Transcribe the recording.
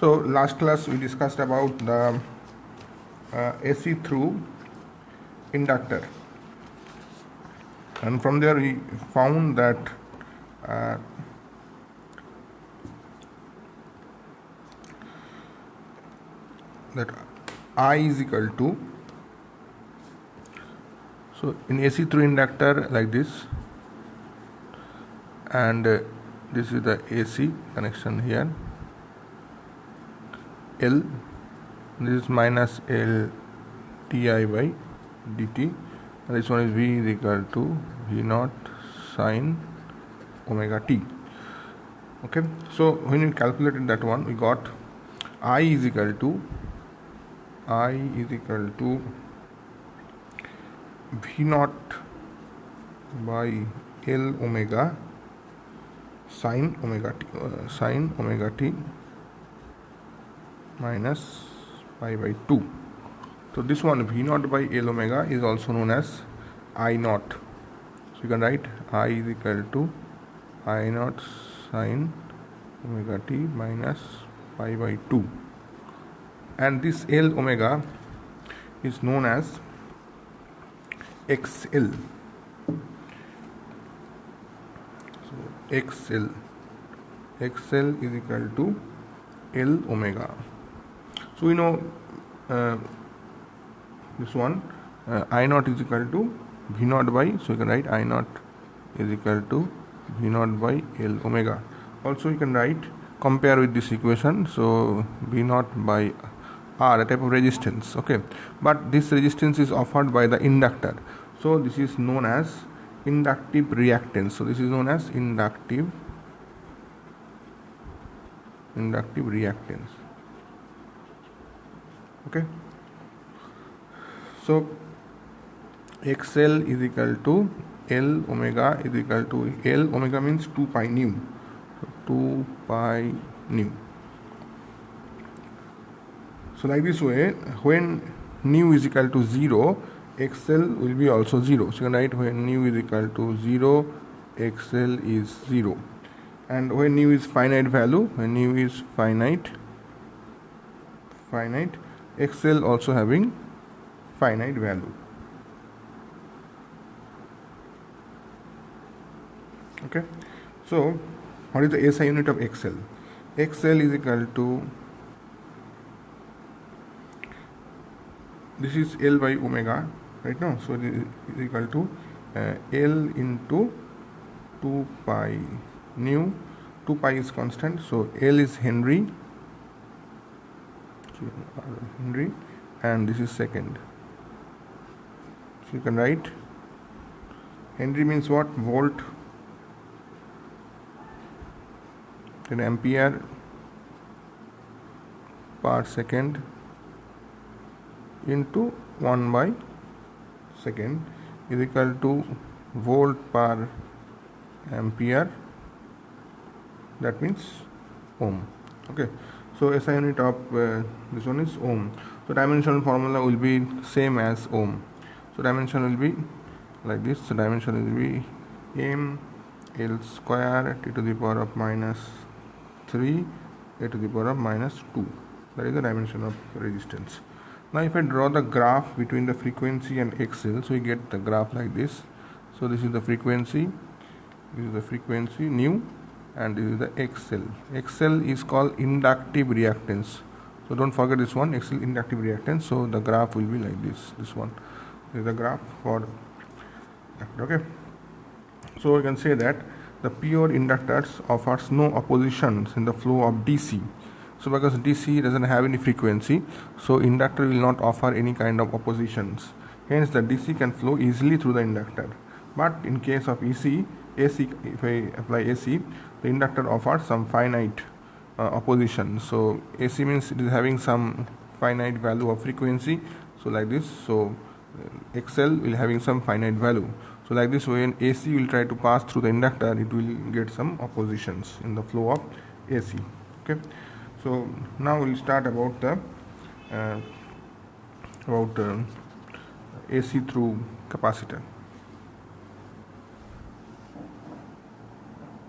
So last class we discussed about the AC through inductor, and from there we found that I is equal to, so in AC through inductor like this, and this is the AC connection here, L, this is minus L Ti by dt, and this one is V is equal to V naught sine omega t. Okay, so when we calculated that one, we got I is equal to V naught by L omega sine omega t minus pi by 2. So this one V naught by L omega is also known as I naught. So you can write I is equal to I naught sine omega t minus pi by 2. And this L omega is known as XL. So XL is equal to L omega. So we know this one I naught is equal to V naught by, so you can write I naught is equal to V naught by L omega. Also you can write, compare with this equation, so V naught by R, a type of resistance, okay, but this resistance is offered by the inductor, so this is known as inductive reactance. So this is known as inductive reactance. Okay, so XL is equal to L omega is equal to, L omega means 2 pi nu, so 2 pi nu. So like this way, when nu is equal to 0, XL will be also 0. So you can write when nu is equal to 0, XL is 0. And when nu is finite value, when nu is finite, XL also having finite value. Okay. So what is the SI unit of XL? XL is equal to, this is L by omega, right now, so this is equal to L into 2 pi nu. 2 pi is constant, so L is Henry, and this is second. So you can write Henry means what? Volt, then ampere per second into 1 by second is equal to volt per ampere, that means ohm. Okay, so SI unit of this one is ohm. So dimensional formula will be same as ohm. So dimension will be like this. So dimension will be m L square t to the power of minus 3 a to the power of minus 2. That is the dimension of resistance. Now if I draw the graph between the frequency and XL, so you get the graph like this. So this is the frequency, nu, and this is the XL. XL is called inductive reactance. So don't forget this one, XL inductive reactance. So the graph will be like this. This one is the graph for, okay. So you can say that the pure inductors offers no oppositions in the flow of DC. So because DC doesn't have any frequency, so inductor will not offer any kind of oppositions. Hence the DC can flow easily through the inductor. But in case of AC, if I apply AC, the inductor offers some finite opposition. So AC means it is having some finite value of frequency. So like this, so XL will having some finite value. So like this, when AC will try to pass through the inductor, it will get some oppositions in the flow of AC. Okay. So now we'll start about the AC through capacitor.